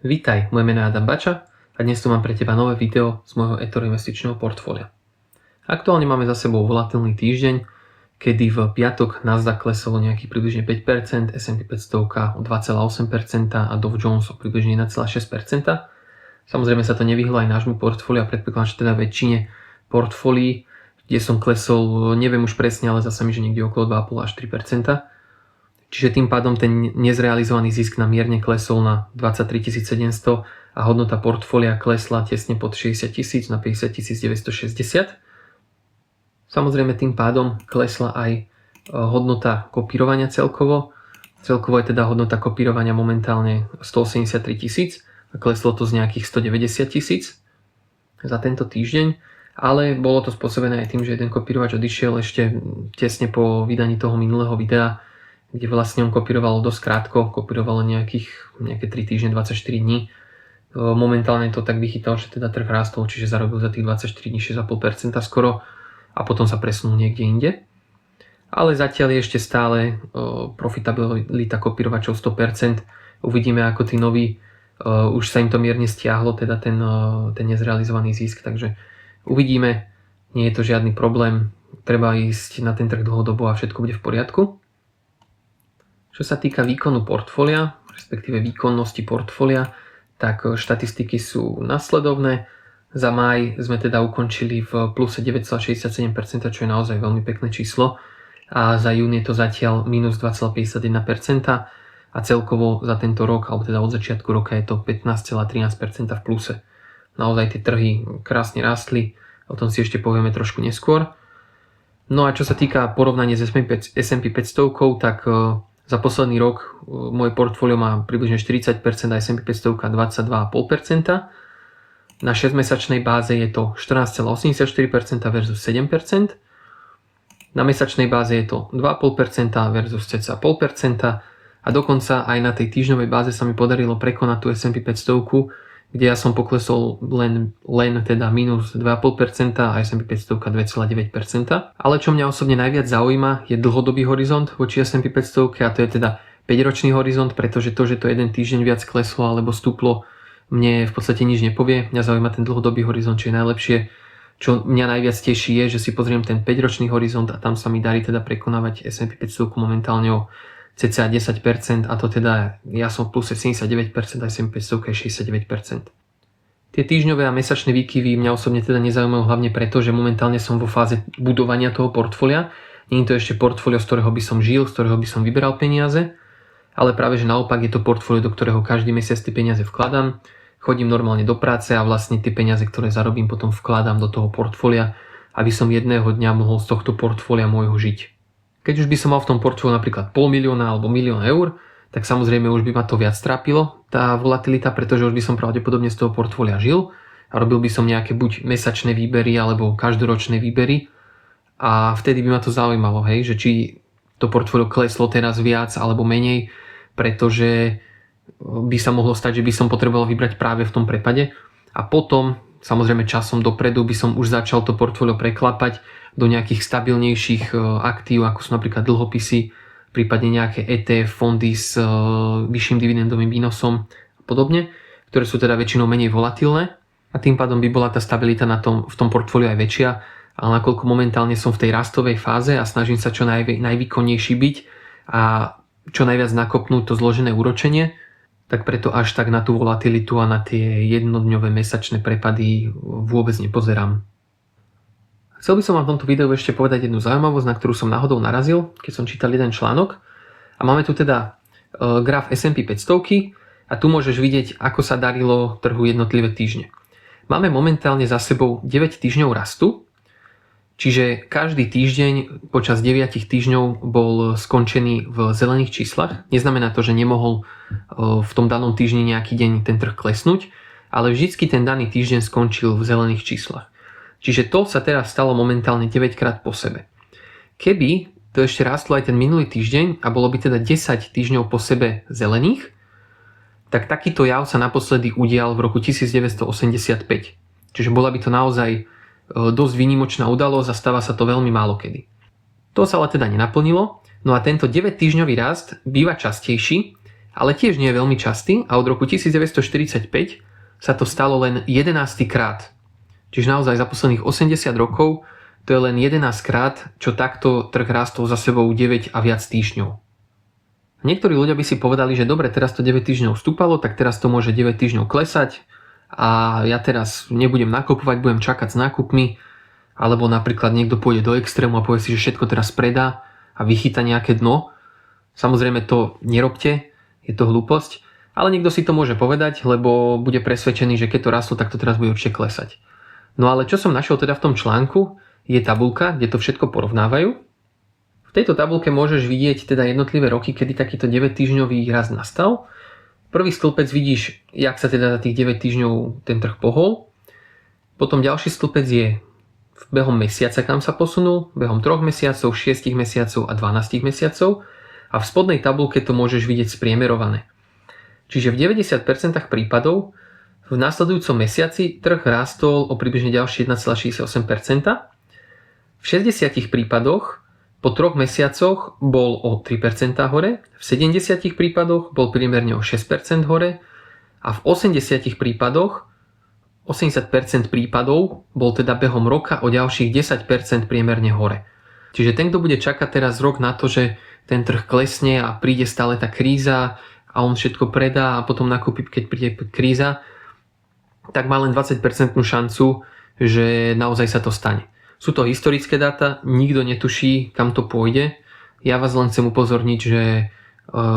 Vítaj, moje meno je Adam Bača a dnes tu mám pre teba nové video z môjho eToro investičného portfólia. Aktuálne máme za sebou volatilný týždeň, kedy v piatok Nasdaq klesol nejakých približne 5%, S&P 500 o 2,8% a Dow Jones o približne 1,6%. Samozrejme sa to nevyhlo aj nášmu portfóliu a predpokladám, že teda väčšine portfólií, kde som klesol, neviem už presne, ale zase mi, že niekde okolo 2,5 až 3%. Čiže tým pádom ten nezrealizovaný zisk nám mierne klesol na 23 700 a hodnota portfólia klesla tesne pod 60 000 na 50 960. Samozrejme tým pádom klesla aj hodnota kopírovania celkovo. Celkovo je teda hodnota kopírovania momentálne 183 000 a kleslo to z nejakých 190 000 za tento týždeň. Ale bolo to spôsobené aj tým, že jeden kopírovač odišiel ešte tesne po vydaní toho minulého videa, kde vlastne on kopíroval dosť krátko, kopírovalo nejaké 3 týždne, 24 dní. Momentálne to tak vychytal, že teda trh rástol, čiže zarobil za tých 24 dní 6,5% skoro a potom sa presunul niekde inde. Ale zatiaľ je ešte stále profitabilita kopírovačov 100%. Uvidíme, ako tí noví, už sa im to mierne stiahlo, teda ten nezrealizovaný zisk, takže uvidíme, nie je to žiadny problém, treba ísť na ten trh dlhodobo a všetko bude v poriadku. Čo sa týka výkonu portfólia, respektíve výkonnosti portfólia, tak štatistiky sú nasledovné. Za máj sme teda ukončili v pluse 9,67%, čo je naozaj veľmi pekné číslo. A za jún je to zatiaľ minus 2,51% a celkovo za tento rok, alebo teda od začiatku roka je to 15,13% v pluse. Naozaj tie trhy krásne rástli, o tom si ešte povieme trošku neskôr. No a čo sa týka porovnania s S&P 500, tak za posledný rok moje portfólio má približne 40% a S&P 500 22,5%. Na 6-mesačnej báze je to 14,84% versus 7%. Na mesačnej báze je to 2,5% versus cca 0,5%. A dokonca aj na tej týždňovej báze sa mi podarilo prekonať tú S&P 500, kde ja som poklesol len teda minus 2,5% a S&P 500 2,9%. Ale čo mňa osobne najviac zaujíma, je dlhodobý horizont voči S&P 500 a to je teda 5-ročný horizont, pretože to, že to jeden týždeň viac kleslo alebo stúplo, mne v podstate nič nepovie. Mňa zaujíma ten dlhodobý horizont, čo je najlepšie. Čo mňa najviac teší je, že si pozriem ten 5-ročný horizont a tam sa mi darí teda prekonávať S&P 500 momentálne o cca 10% a to teda ja som v pluse 79% a S&P 500 je 69%. Tie týždňové a mesačné výkyvy mňa osobne teda nezaujímajú hlavne preto, že momentálne som vo fáze budovania toho portfólia. Nie je to ešte portfólio, z ktorého by som žil, z ktorého by som vyberal peniaze, ale práve že naopak je to portfólio, do ktorého každý mesiac tie peniaze vkladám. Chodím normálne do práce a vlastne tie peniaze, ktoré zarobím, potom vkladám do toho portfólia, aby som jedného dňa mohol z tohto portfólia môjho žiť. Keď už by som mal v tom portfóliu napríklad 500 000 alebo 1 000 000 eur, tak samozrejme už by ma to viac trápilo, tá volatilita, pretože už by som pravdepodobne z toho portfólia žil a robil by som nejaké buď mesačné výbery alebo každoročné výbery a vtedy by ma to zaujímalo, hej, že či to portfólio kleslo teraz viac alebo menej, pretože by sa mohlo stať, že by som potreboval vybrať práve v tom prepade a potom samozrejme časom dopredu by som už začal to portfólio preklapať do nejakých stabilnejších aktív, ako sú napríklad dlhopisy, prípadne nejaké ETF fondy s vyšším dividendovým výnosom a podobne, ktoré sú teda väčšinou menej volatilné a tým pádom by bola tá stabilita v tom portfóliu aj väčšia, ale nakoľko momentálne som v tej rastovej fáze a snažím sa čo najvýkonnejší byť a čo najviac nakopnúť to zložené úročenie, tak preto až tak na tú volatilitu a na tie jednodňové mesačné prepady vôbec nepozerám. Chcel by som vám v tomto videu ešte povedať jednu zaujímavosť, na ktorú som náhodou narazil, keď som čítal jeden článok. A máme tu teda graf S&P 500 a tu môžeš vidieť, ako sa darilo trhu jednotlivé týždne. Máme momentálne za sebou 9 týždňov rastu, čiže každý týždeň počas 9 týždňov bol skončený v zelených číslach. Neznamená to, že nemohol v tom danom týždni nejaký deň ten trh klesnúť, ale vždycky ten daný týždeň skončil v zelených číslach. Čiže to sa teraz stalo momentálne 9 krát po sebe. Keby to ešte rástlo aj ten minulý týždeň a bolo by teda 10 týždňov po sebe zelených, tak takýto jav sa naposledy udial v roku 1985. Čiže bola by to naozaj dosť výnimočná udalosť a stáva sa to veľmi málo kedy. To sa ale teda nenaplnilo, no a tento 9 týždňový rast býva častejší ale tiež nie je veľmi častý a od roku 1945 sa to stalo len 11. krát. Čiže naozaj za posledných 80 rokov to je len 11 krát, čo takto trh rástol za sebou 9 a viac týždňov. Niektorí ľudia by si povedali, že dobre, teraz to 9 týždňov stúpalo, tak teraz to môže 9 týždňov klesať a ja teraz nebudem nakupovať, budem čakať s nákupmi, alebo napríklad niekto pôjde do extrému a povie si, že všetko teraz predá a vychytá nejaké dno. Samozrejme to nerobte, je to hlúposť, ale niekto si to môže povedať, lebo bude presvedčený, že keď to rastlo, tak to teraz bude určite klesať. No ale čo som našiel teda v tom článku, je tabuľka, kde to všetko porovnávajú. V tejto tabuľke môžeš vidieť teda jednotlivé roky, kedy takýto 9-týždňový rast nastal. Prvý stĺpec vidíš, jak sa teda za tých 9 týždňov ten trh pohol. Potom ďalší stĺpec je v behom mesiaca, kam sa posunul, behom 3 mesiacov, 6 mesiacov a 12 mesiacov. A v spodnej tabuľke to môžeš vidieť spriemerované. Čiže v 90% prípadov v následujúcom mesiaci trh rástol o približne ďalšie 1,68%. V 60 prípadoch po 3 mesiacoch bol o 3% hore, v 70 prípadoch bol priemerne o 6% hore a v 80 prípadoch 80% prípadov bol teda behom roka o ďalších 10% priemerne hore. Čiže ten, kto bude čakať teraz rok na to, že ten trh klesne a príde stále tá kríza a on všetko predá a potom nakúpi, keď príde kríza, tak má len 20% šancu, že naozaj sa to stane. Sú to historické dáta, nikto netuší, kam to pôjde. Ja vás len chcem upozorniť, že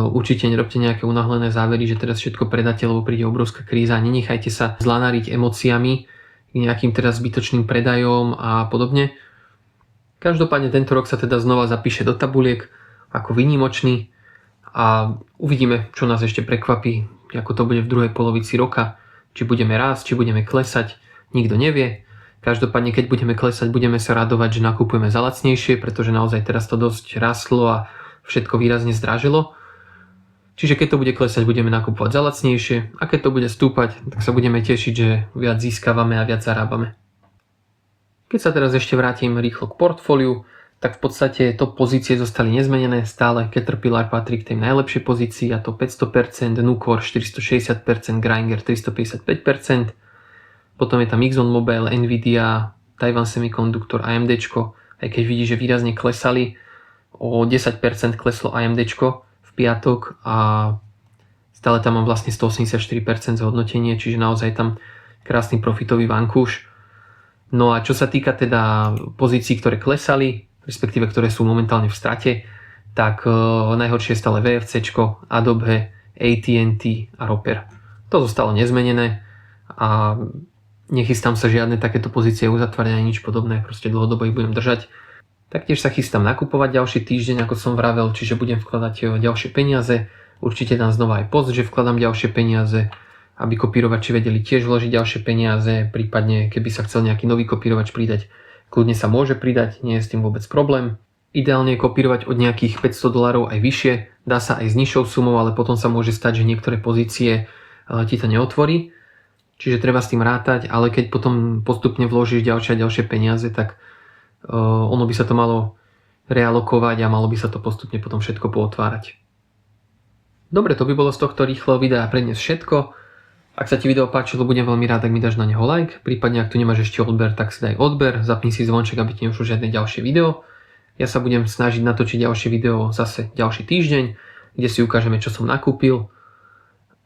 určite nerobte nejaké unáhlené závery, že teraz všetko predáte, lebo príde obrovská kríza. Nenechajte sa zlanáriť emóciami, nejakým teraz zbytočným predajom a podobne. Každopádne tento rok sa teda znova zapíše do tabuliek ako výnimočný a uvidíme, čo nás ešte prekvapí, ako to bude v druhej polovici roka, či budeme rásť, či budeme klesať, nikto nevie. Každopádne, keď budeme klesať, budeme sa radovať, že nakupujeme za lacnejšie, pretože naozaj teraz to dosť rastlo a všetko výrazne zdražilo. Čiže keď to bude klesať, budeme nakupovať za lacnejšie a keď to bude stúpať, tak sa budeme tešiť, že viac získavame a viac zarábame. Keď sa teraz ešte vrátim rýchlo k portfóliu, tak v podstate top pozície zostali nezmenené stále. Caterpillar patrí k tej najlepšej pozícii a to 500%, Nucor 460%, Grainger 355%. Potom je tam ExxonMobil, Nvidia, Taiwan Semiconductor, AMDčko. Aj keď vidíš, že výrazne klesali, o 10% kleslo AMDčko v piatok a stále tam mám vlastne 184% zhodnotenie, čiže naozaj tam krásny profitový vankúš. No a čo sa týka teda pozícií, ktoré klesali, respektíve ktoré sú momentálne v strate, tak najhoršie je stále VFCčko, Adobe, AT&T a Roper. To zostalo nezmenené a nechystám sa žiadne takéto pozície uzatvárať ani nič podobné, proste dlhodobo ich budem držať. Taktiež sa chystám nakupovať ďalší týždeň, ako som vravel, čiže budem vkladať ďalšie peniaze. Určite dám znova aj post, že vkladám ďalšie peniaze, aby kopírovači vedeli tiež vložiť ďalšie peniaze, prípadne keby sa chcel nejaký nový kopírovač pridať, kľudne sa môže pridať, nie je s tým vôbec problém. Ideálne je kopírovať od nejakých $500 aj vyššie, dá sa aj s nižšou sumou, ale potom sa môže stať, že niektoré pozície ti to neotvorí. Čiže treba s tým rátať, ale keď potom postupne vložíš ďalšie a ďalšie peniaze, tak ono by sa to malo realokovať a malo by sa to postupne potom všetko pootvárať. Dobre, to by bolo z tohto rýchleho videa pre dnes všetko. Ak sa ti video páčilo, budem veľmi rád, ak mi dáš na neho like. Prípadne, ak tu nemáš ešte odber, tak si daj odber, zapni si zvonček, aby ti neušlo žiadne ďalšie video. Ja sa budem snažiť natočiť ďalšie video zase ďalší týždeň, kde si ukážeme, čo som nakúpil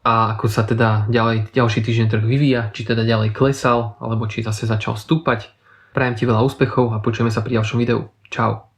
a ako sa teda ďalší týždeň trh vyvíja, či teda ďalej klesal, alebo či zase začal stúpať. Prajem ti veľa úspechov a počujeme sa pri ďalšom videu. Čau.